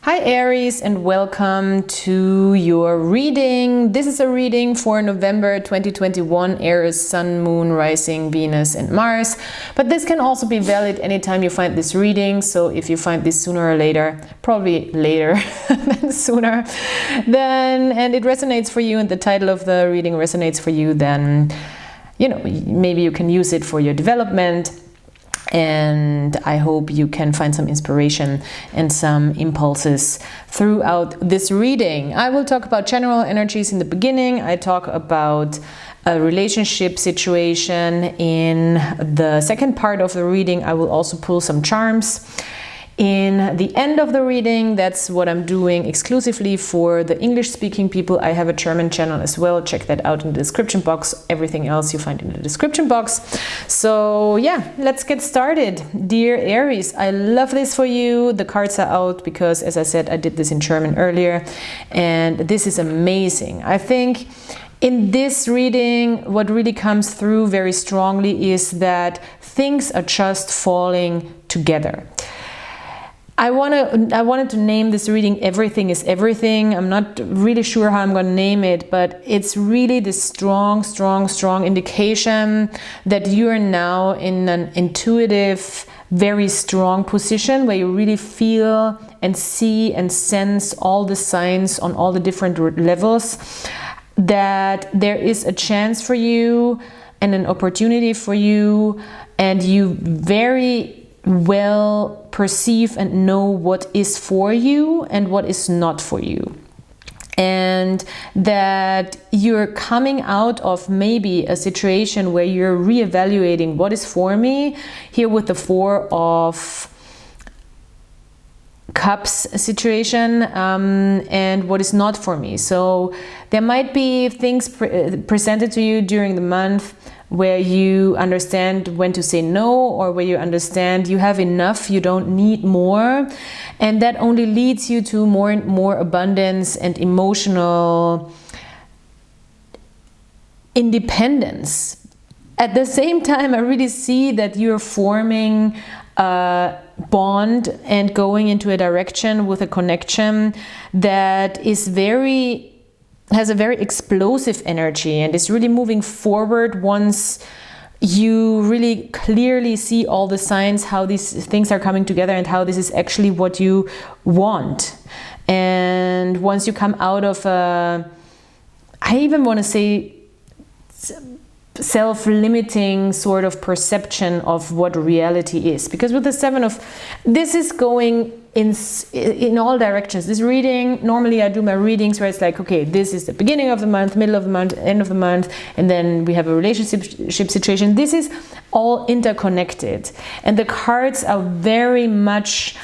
Hi Aries, and welcome to your reading. This is a reading for November 2021, Aries, Sun, Moon, Rising, Venus and Mars. But this can also be valid anytime you find this reading. So if you find this sooner or later, probably later than sooner, and it resonates for you and the title of the reading resonates for you, then, you know, maybe you can use it for your development. And I hope you can find some inspiration and some impulses throughout this reading. I will talk about general energies in the beginning. I talk about a relationship situation in the second part of the reading. I will also pull some charms. In the end of the reading, that's what I'm doing exclusively for the English-speaking people. I have a German channel as well. Check that out in the description box. Everything else you find in the description box. So yeah, let's get started. Dear Aries, I love this for you. The cards are out because, as I said, I did this in German earlier. And this is amazing. I think in this reading, what really comes through very strongly is that things are just falling together. I wanted to name this reading Everything is Everything. I'm not really sure how I'm going to name it, but it's really this strong indication that you are now in an intuitive, very strong position where you really feel and see and sense all the signs on all the different levels, that there is a chance for you and an opportunity for you, and you very well perceive and know what is for you and what is not for you, and that you're coming out of maybe a situation where you're reevaluating what is for me, here with the Four of Cups situation, and what is not for me. So there might be things presented to you during the month where you understand when to say no, or where you understand you have enough, you don't need more, and that only leads you to more and more abundance and emotional independence. At the same time, I really see that you're forming a bond and going into a direction with a connection that is has a very explosive energy and is really moving forward once you really clearly see all the signs, how these things are coming together and how this is actually what you want. And once you come out of I even want to say self-limiting sort of perception of what reality is, because with the Seven of, this is going in all directions. This reading, normally I do my readings where it's like, okay, this is the beginning of the month, middle of the month, end of the month, and then we have a relationship situation. This is all interconnected, and the cards are very much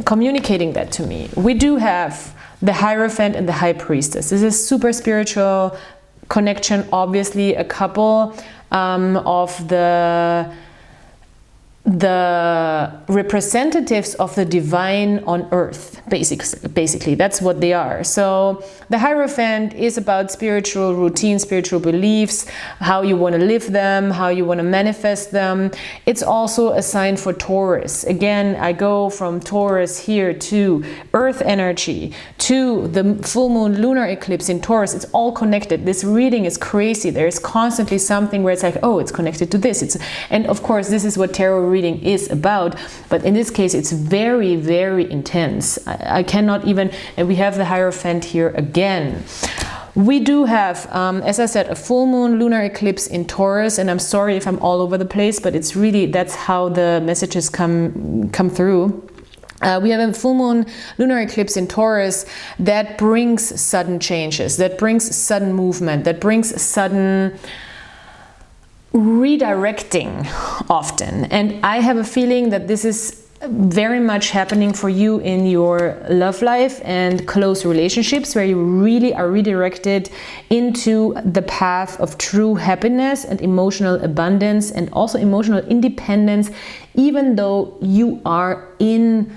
communicating that to me. We do have the Hierophant and the High Priestess. This is super spiritual connection, obviously a couple of the representatives of the divine on earth, basically that's what they are. So the Hierophant is about spiritual routine, spiritual beliefs, how you want to live them, how you want to manifest them. It's also a sign for Taurus. Again, I go from Taurus here to earth energy, to the full moon lunar eclipse in Taurus. It's all connected. This reading is crazy. There's constantly something where it's like, oh, it's connected to this. And of course, this is what tarot reading is about, but in this case it's very intense. I cannot even, and we have the Hierophant here again. We do have, as I said, a full moon lunar eclipse in Taurus, and I'm sorry if I'm all over the place, but it's really, that's how the messages come through. We have a full moon lunar eclipse in Taurus that brings sudden changes, that brings sudden movement, that brings sudden redirecting often. And I have a feeling that this is very much happening for you in your love life and close relationships, where you really are redirected into the path of true happiness and emotional abundance and also emotional independence, even though you are in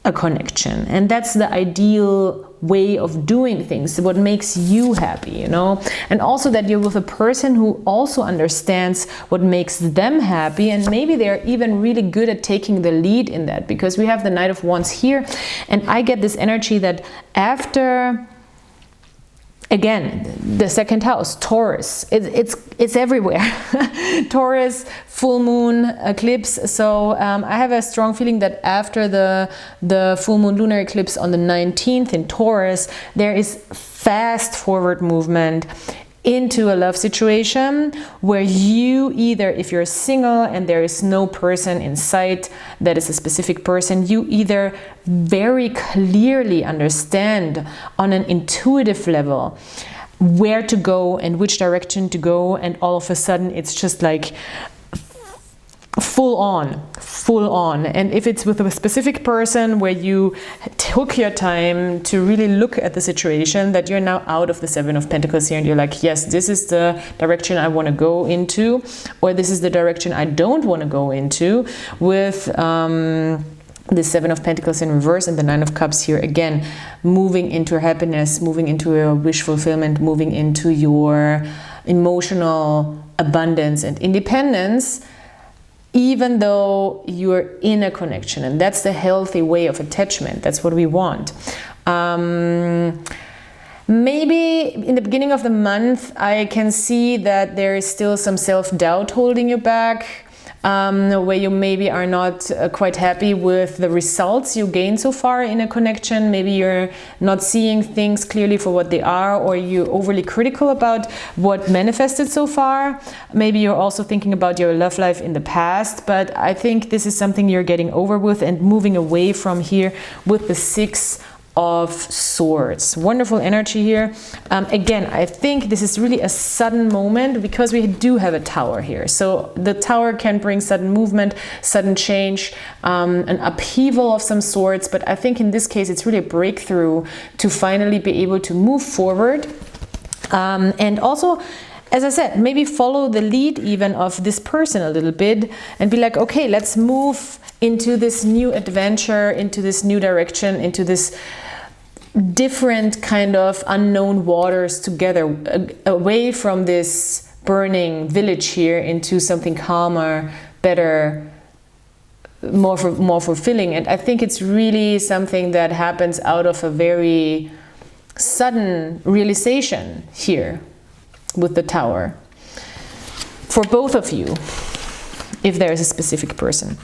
a connection, and that's the ideal way of doing things, what makes you happy, you know, and also that you're with a person who also understands what makes them happy, and maybe they're even really good at taking the lead in that, because we have the Knight of Wands here, and I get this energy that after, again, the second house, Taurus, it's everywhere. Taurus, full moon, eclipse. So I have a strong feeling that after the full moon lunar eclipse on the 19th in Taurus, there is fast forward movement into a love situation where you either, if you're single and there is no person in sight that is a specific person, you either very clearly understand on an intuitive level where to go and which direction to go, and all of a sudden it's just like full on. And if it's with a specific person where you took your time to really look at the situation, that you're now out of the Seven of Pentacles here and you're like, yes, this is the direction I want to go into, or this is the direction I don't want to go into, with the Seven of Pentacles in reverse and the Nine of Cups here, again moving into happiness, moving into your wish fulfillment, moving into your emotional abundance and independence, even though you're in a connection. And that's the healthy way of attachment. That's what we want. Maybe in the beginning of the month, I can see that there is still some self-doubt holding you back, where you maybe are not quite happy with the results you gain so far in a connection. Maybe you're not seeing things clearly for what they are, or you're overly critical about what manifested so far. Maybe you're also thinking about your love life in the past, but I think this is something you're getting over with and moving away from here with the Six of Swords. Wonderful energy here. Again, I think this is really a sudden moment because we do have a Tower here. So the Tower can bring sudden movement, sudden change, an upheaval of some sorts. But I think in this case, it's really a breakthrough to finally be able to move forward. And also, as I said, maybe follow the lead even of this person a little bit and be like, okay, let's move into this new adventure, into this new direction, into this different kind of unknown waters together, away from this burning village here into something calmer, better, more fulfilling. And I think it's really something that happens out of a very sudden realization here with the Tower for both of you, if there is a specific person.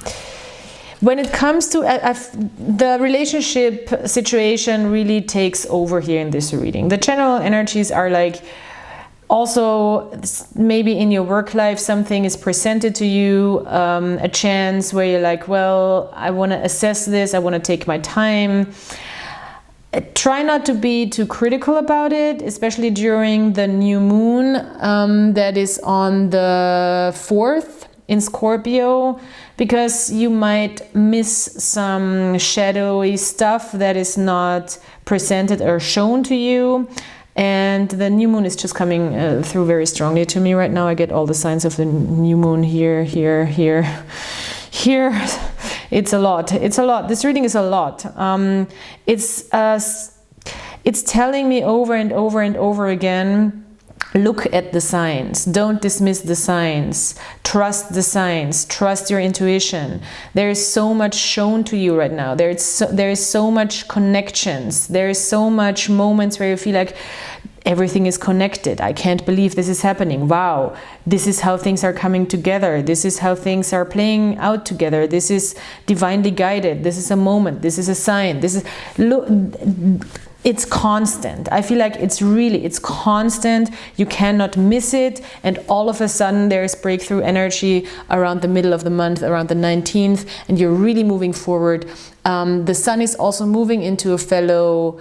When it comes to the relationship situation really takes over here in this reading. The general energies are like, also maybe in your work life something is presented to you, a chance where you're like, well, I want to assess this, I want to take my time. Try not to be too critical about it, especially during the new moon that is on the 4th in Scorpio, because you might miss some shadowy stuff that is not presented or shown to you. And the new moon is just coming through very strongly to me right now. I get all the signs of the new moon here, here, here, here. It's a lot. It's a lot. This reading is a lot. It's telling me over and over and over again, look at the signs. Don't dismiss the signs. Trust the signs. Trust your intuition. There is so much shown to you right now. There is so much connections. There is so much moments where you feel like everything is connected. I can't believe this is happening. Wow, this is how things are coming together. This is how things are playing out together. This is divinely guided. This is a moment. This is a sign. This is, look, it's constant. I feel like it's constant. You cannot miss it. And all of a sudden there is breakthrough energy around the middle of the month, around the 19th, and you're really moving forward. The sun is also moving into a fellow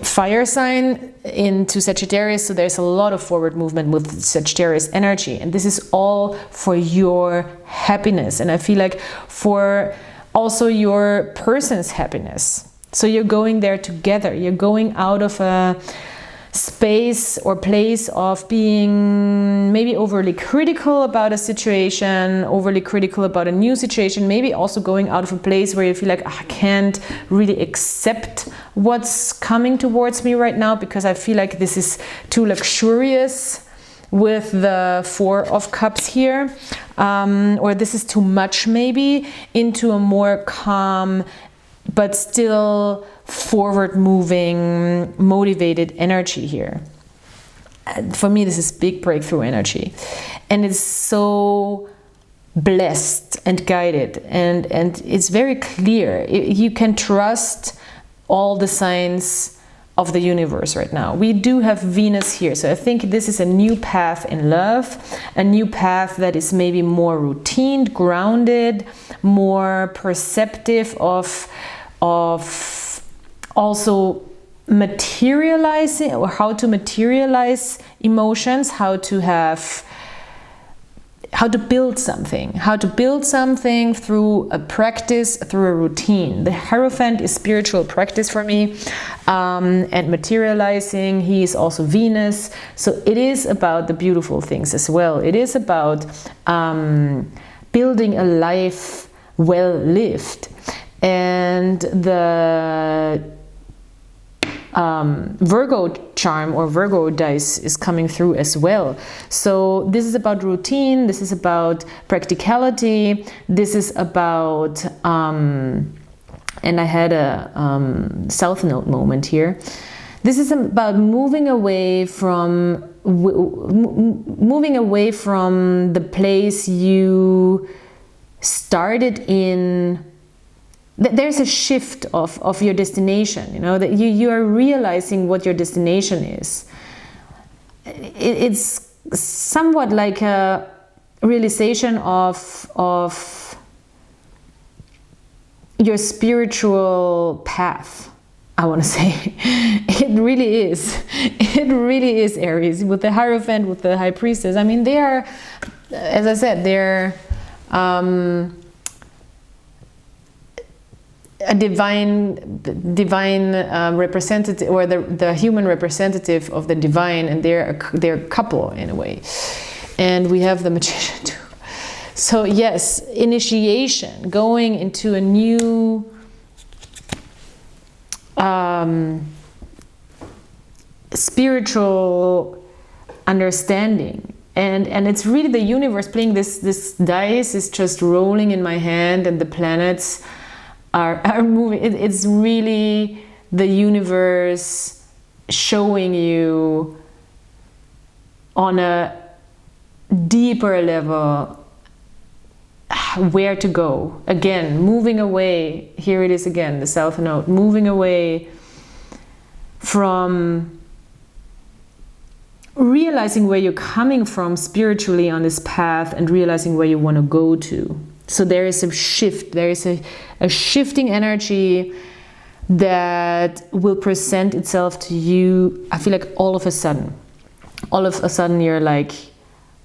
fire sign, into Sagittarius, so there's a lot of forward movement with Sagittarius energy, and this is all for your happiness, and I feel like for also your person's happiness. So you're going there together. You're going out of a space or place of being maybe overly critical about a situation, overly critical about a new situation, maybe also going out of a place where you feel like, I can't really accept what's coming towards me right now because I feel like this is too luxurious with the Four of Cups here, or this is too much maybe, into a more calm but still forward moving, motivated energy here. For me, this is big breakthrough energy, and it's so blessed and guided, and it's very clear. You can trust all the signs of the universe right now. We do have Venus here, so I think this is a new path in love, a new path that is maybe more routine, grounded, more perceptive of also materializing, or how to materialize emotions, how to build something through a practice, through a routine. The Hierophant is spiritual practice for me, and materializing. He is also Venus, so it is about the beautiful things as well. It is about building a life well lived, and the Virgo charm or Virgo dice is coming through as well. So this is about routine, this is about practicality, this is about and I had a South Node moment here. This is about moving away from the place you started in. There's a shift of your destination, you know, that you are realizing what your destination is. It's somewhat like a realization of your spiritual path, I want to say. It really is. It really is, Aries. With the Hierophant, with the High Priestess, I mean, they are, as I said, they're a divine representative, or the human representative of the divine, and they're a couple in a way. And we have the Magician too. So yes, initiation, going into a new spiritual understanding. And it's really the universe playing this dice is just rolling in my hand, and the planets are moving. It's really the universe showing you on a deeper level where to go. Again, moving away, here it is again, the South Node, moving away from realizing where you're coming from spiritually on this path, and realizing where you want to go to. So there is a shift, there is a shifting energy that will present itself to you. I feel like all of a sudden you're like,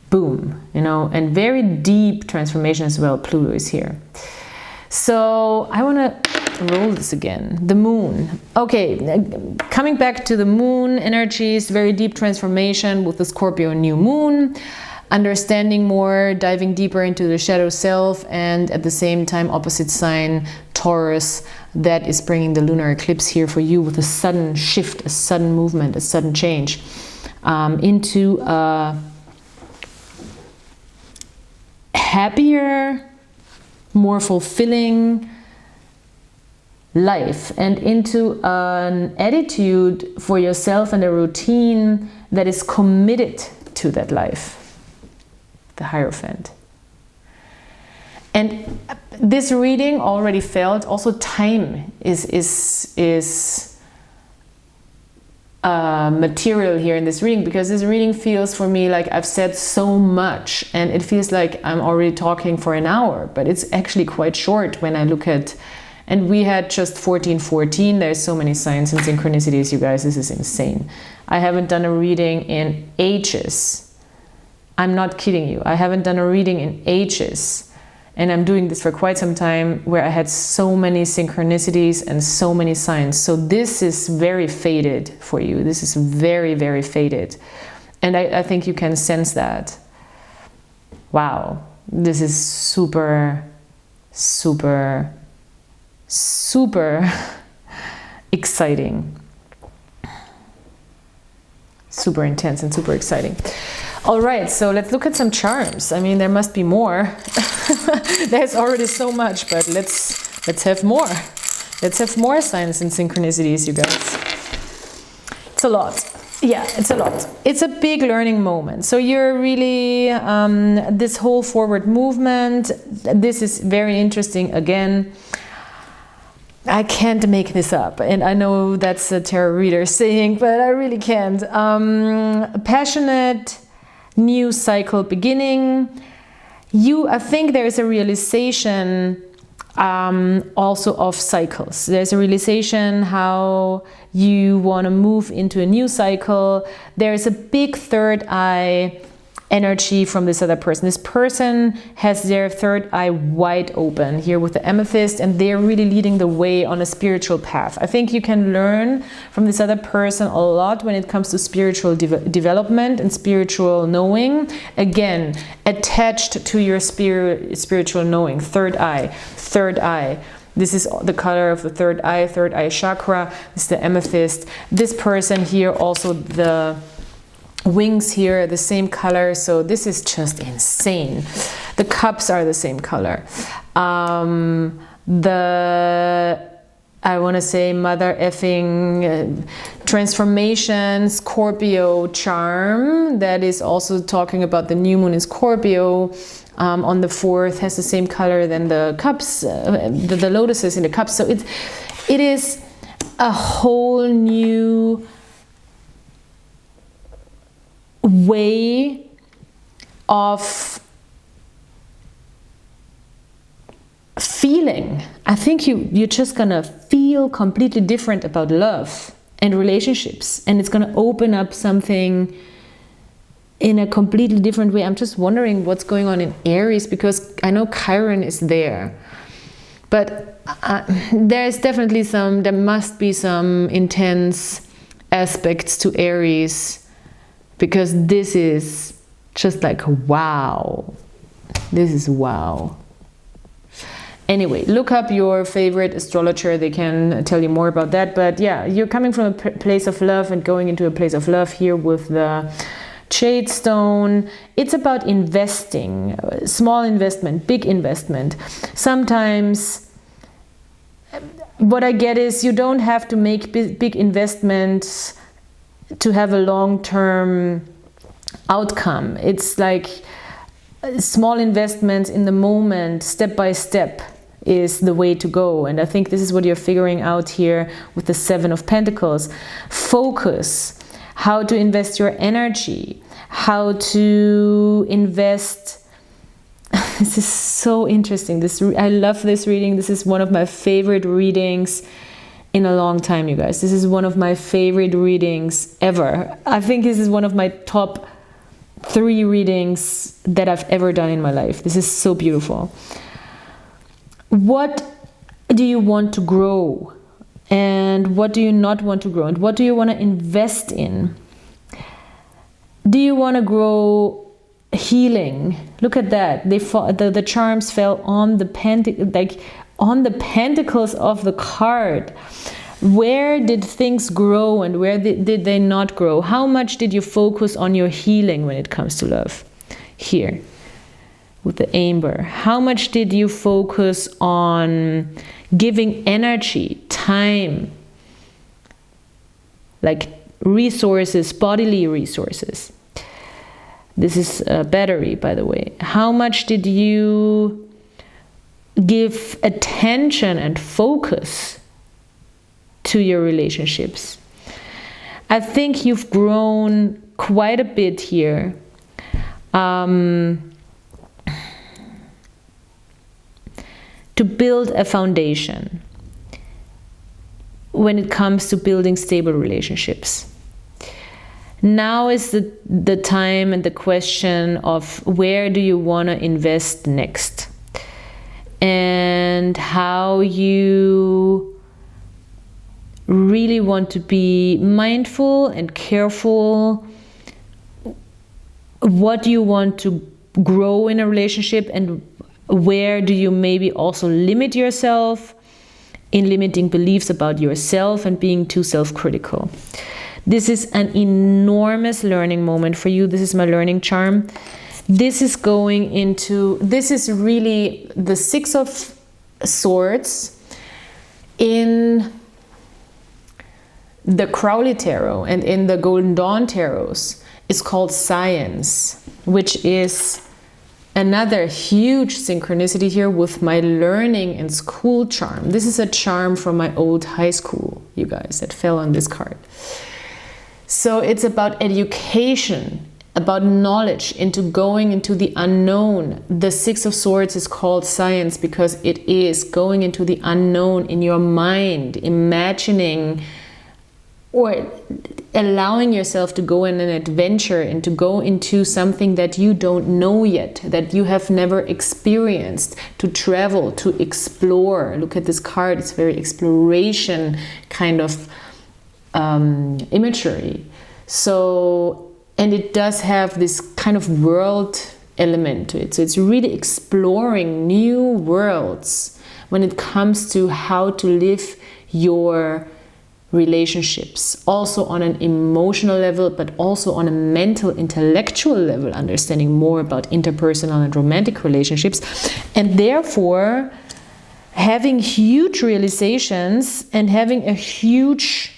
boom, you know, and very deep transformation as well. Pluto is here. So I want to roll this again. The moon. Okay, coming back to the moon energies, very deep transformation with the Scorpio new moon. Understanding more, diving deeper into the shadow self, and at the same time opposite sign Taurus, that is bringing the lunar eclipse here for you with a sudden shift, a sudden movement, a sudden change into a happier, more fulfilling life, and into an attitude for yourself and a routine that is committed to that life. The Hierophant. And this reading already felt also time is material here in this reading, because this reading feels for me like I've said so much, and it feels like I'm already talking for an hour, but it's actually quite short when I look at, and we had just 1414. There's so many signs and synchronicities, you guys, this is insane. I haven't done a reading in ages. I'm not kidding you. I haven't done a reading in ages. and I'm doing this for quite some time, where I had so many synchronicities and so many signs. So this is very fated for you. This is very, very fated. And I think you can sense that. Wow, this is super, super, super exciting. Super intense and super exciting. All right, so let's look at some charms. I mean, there must be more. There's already so much, but let's have more. Let's have more signs and synchronicities, you guys. It's a lot. Yeah, it's a lot. It's a big learning moment. So you're really, this whole forward movement, this is very interesting. Again, I can't make this up, and I know that's a tarot reader saying, but I really can't. Passionate, new cycle beginning. I think there is a realization also of cycles. There's a realization how you want to move into a new cycle. There is a big third eye energy from this other person. This person has their third eye wide open here with the amethyst, and they're really leading the way on a spiritual path. I think you can learn from this other person a lot when it comes to spiritual development and spiritual knowing. Again, attached to your spiritual knowing. Third eye. This is the color of the third eye chakra. This is the amethyst. This person here, also the wings here are the same color, so this is just insane. The cups are the same color. I want to say mother effing transformation, Scorpio charm, that is also talking about the new moon in Scorpio. On the 4th has the same color than the cups, the lotuses in the cups. So it is a whole new way of feeling. I think you're just gonna feel completely different about love and relationships, and it's gonna open up something in a completely different way. I'm just wondering what's going on in Aries, because I know Chiron is there, but there must be some intense aspects to Aries, because this is just like, wow. This is wow. Anyway, look up your favorite astrologer. They can tell you more about that. But yeah, you're coming from a place of love and going into a place of love here with the Jade Stone. It's about investing. Small investment, big investment. Sometimes what I get is you don't have to make big investments to have a long-term outcome. It's like small investments in the moment, step by step, is the way to go. And I think this is what you're figuring out here with the 7 of Pentacles. Focus, how to invest your energy, how to invest. This is so interesting. I love this reading. This is one of my favorite readings in a long time, you guys. This is one of my favorite readings ever. I think this is one of my top 3 readings that I've ever done in my life. This is so beautiful. What do you want to grow? And what do you not want to grow? And what do you want to invest in? Do you want to grow healing? Look at that. The charms fell on the pentacles of the card. Where did things grow and where did they not grow? How much did you focus on your healing when it comes to love? Here, with the amber. How much did you focus on giving energy, time, like resources, bodily resources? This is a battery, by the way. How much did you give attention and focus to your relationships? I think you've grown quite a bit here. To build a foundation when it comes to building stable relationships. Now is the time and the question of where do you want to invest next? and how you really want to be mindful and careful what you want to grow in a relationship, and where do you maybe also limit yourself in limiting beliefs about yourself and being too self-critical. This is an enormous learning moment for you. This is my learning charm. This is really the Six of Swords in the Crowley Tarot and in the Golden Dawn Tarots. It's called Science, which is another huge synchronicity here with my learning in school charm. This is a charm from my old high school, you guys, that fell on this card. So it's about education, about knowledge, into going into the unknown. The Six of Swords is called Science because it is going into the unknown in your mind, imagining or allowing yourself to go in an adventure and to go into something that you don't know yet, that you have never experienced, to travel, to explore. Look at this card, it's very exploration kind of imagery. So, and it does have this kind of world element to it. So it's really exploring new worlds when it comes to how to live your relationships, also on an emotional level, but also on a mental, intellectual level, understanding more about interpersonal and romantic relationships, and therefore having huge realizations and having a huge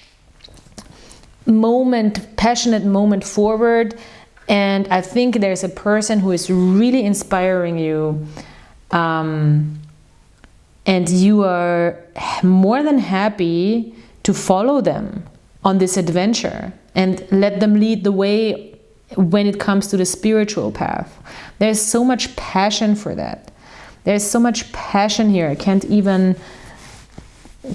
moment, passionate moment forward. And I think there's a person who is really inspiring you, and you are more than happy to follow them on this adventure and let them lead the way when it comes to the spiritual path. There's so much passion for that. There's so much passion here. I can't even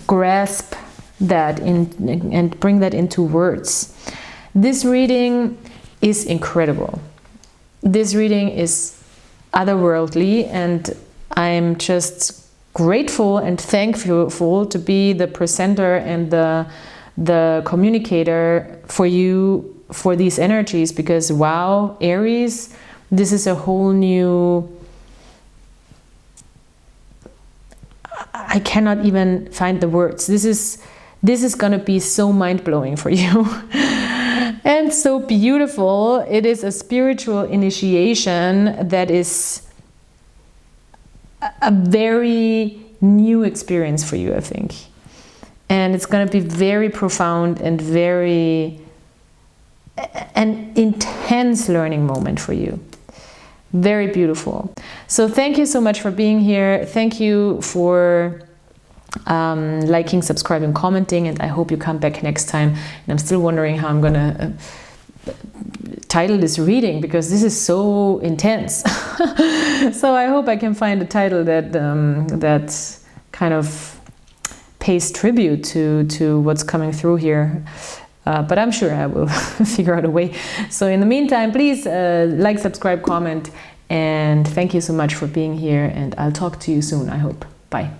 grasp that and bring that into words. This reading is incredible. This reading is otherworldly, and I'm just grateful and thankful to be the presenter and the communicator for you for these energies, because wow, Aries, this is a whole new, I cannot even find the words. This is gonna be so mind-blowing for you and so beautiful. It is a spiritual initiation that is a very new experience for you, I think. And it's going to be very profound and an intense learning moment for you. Very beautiful. So thank you so much for being here. Thank you for liking, subscribing, commenting, and I hope you come back next time. And I'm still wondering how I'm going to title this reading, because this is so intense. So I hope I can find a title that kind of pays tribute to what's coming through here. But I'm sure I will figure out a way. So in the meantime, please like, subscribe, comment, and thank you so much for being here, and I'll talk to you soon, I hope. Bye.